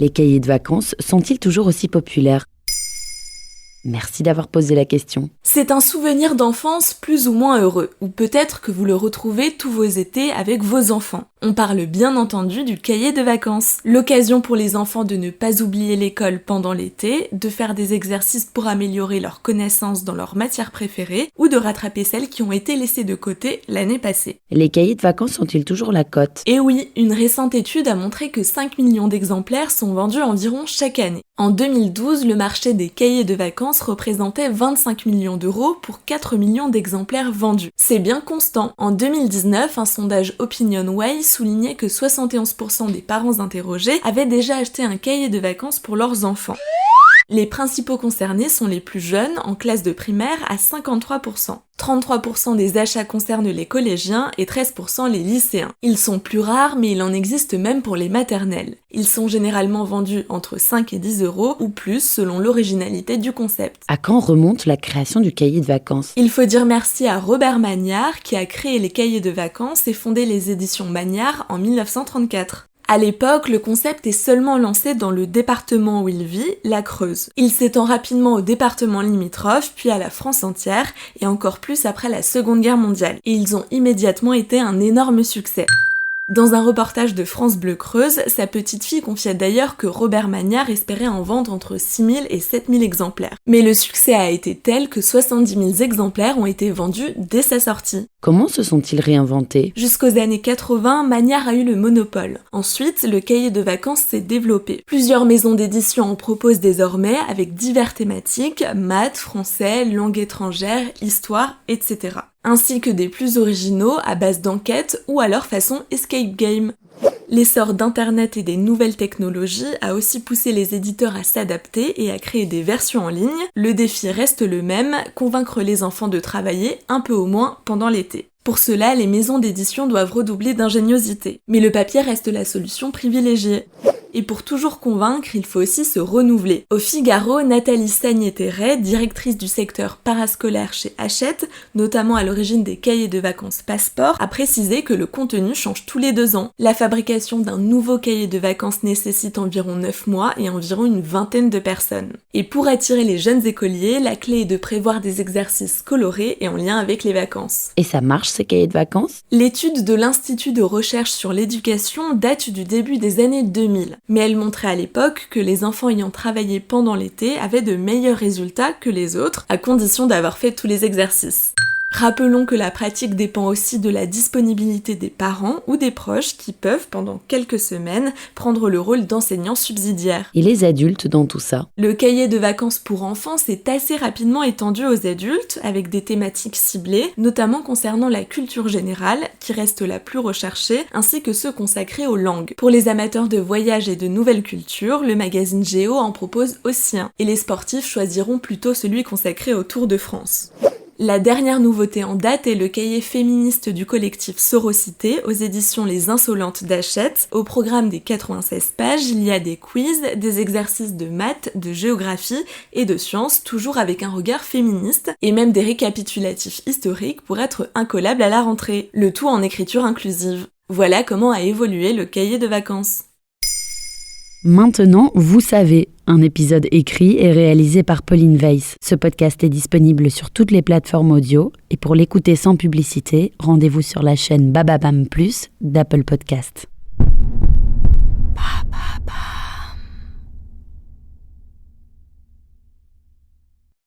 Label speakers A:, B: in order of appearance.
A: Les cahiers de vacances sont-ils toujours aussi populaires ? Merci d'avoir posé la question.
B: C'est un souvenir d'enfance plus ou moins heureux, ou peut-être que vous le retrouvez tous vos étés avec vos enfants. On parle bien entendu du cahier de vacances. L'occasion pour les enfants de ne pas oublier l'école pendant l'été, de faire des exercices pour améliorer leurs connaissances dans leurs matières préférées, ou de rattraper celles qui ont été laissées de côté l'année passée.
A: Les cahiers de vacances sont-ils toujours la cote ?
B: Et oui, une récente étude a montré que 5 millions d'exemplaires sont vendus environ chaque année. En 2012, le marché des cahiers de vacances représentait 25 millions d'euros pour 4 millions d'exemplaires vendus. C'est bien constant. En 2019, un sondage OpinionWay soulignait que 71% des parents interrogés avaient déjà acheté un cahier de vacances pour leurs enfants. Les principaux concernés sont les plus jeunes, en classe de primaire, à 53%. 33% des achats concernent les collégiens et 13% les lycéens. Ils sont plus rares, mais il en existe même pour les maternelles. Ils sont généralement vendus entre 5 et 10 euros ou plus selon l'originalité du concept.
A: À quand remonte la création du cahier de vacances ?
B: Il faut dire merci à Robert Magnard qui a créé les cahiers de vacances et fondé les éditions Magnard en 1934. À l'époque, le concept est seulement lancé dans le département où il vit, la Creuse. Il s'étend rapidement au département limitrophe, puis à la France entière, et encore plus après la Seconde Guerre mondiale. Et ils ont immédiatement été un énorme succès. Dans un reportage de France Bleu Creuse, sa petite fille confiait d'ailleurs que Robert Magnard espérait en vendre entre 6 000 et 7 000 exemplaires. Mais le succès a été tel que 70 000 exemplaires ont été vendus dès sa sortie.
A: Comment se sont-ils réinventés ?
B: Jusqu'aux années 80, Magnard a eu le monopole. Ensuite, le cahier de vacances s'est développé. Plusieurs maisons d'édition en proposent désormais avec diverses thématiques, maths, français, langue étrangère, histoire, etc. Ainsi que des plus originaux à base d'enquêtes ou alors façon escape game. L'essor d'Internet et des nouvelles technologies a aussi poussé les éditeurs à s'adapter et à créer des versions en ligne. Le défi reste le même, convaincre les enfants de travailler un peu au moins pendant l'été. Pour cela, les maisons d'édition doivent redoubler d'ingéniosité. Mais le papier reste la solution privilégiée. Et pour toujours convaincre, il faut aussi se renouveler. Au Figaro, Nathalie Sagné-Terret, directrice du secteur parascolaire chez Hachette, notamment à l'origine des cahiers de vacances Passeport, a précisé que le contenu change tous les 2 ans. La fabrication d'un nouveau cahier de vacances nécessite environ 9 mois et environ une vingtaine de personnes. Et pour attirer les jeunes écoliers, la clé est de prévoir des exercices colorés et en lien avec les vacances.
A: Et ça marche ces cahiers de vacances ?
B: L'étude de l'Institut de recherche sur l'éducation date du début des années 2000. Mais elle montrait à l'époque que les enfants ayant travaillé pendant l'été avaient de meilleurs résultats que les autres, à condition d'avoir fait tous les exercices. Rappelons que la pratique dépend aussi de la disponibilité des parents ou des proches qui peuvent, pendant quelques semaines, prendre le rôle d'enseignants subsidiaires.
A: Et les adultes dans tout ça ?
B: Le cahier de vacances pour enfants s'est assez rapidement étendu aux adultes, avec des thématiques ciblées, notamment concernant la culture générale, qui reste la plus recherchée, ainsi que ceux consacrés aux langues. Pour les amateurs de voyage et de nouvelles cultures, le magazine Géo en propose aussi un, et les sportifs choisiront plutôt celui consacré au Tour de France. La dernière nouveauté en date est le cahier féministe du collectif Sororité aux éditions Les Insolentes d'Hachette. Au programme des 96 pages, il y a des quiz, des exercices de maths, de géographie et de sciences, toujours avec un regard féministe, et même des récapitulatifs historiques pour être incollables à la rentrée. Le tout en écriture inclusive. Voilà comment a évolué le cahier de vacances.
A: Maintenant, vous savez, un épisode écrit et réalisé par Pauline Weiss. Ce podcast est disponible sur toutes les plateformes audio et pour l'écouter sans publicité, rendez-vous sur la chaîne Bababam Plus d'Apple Podcast.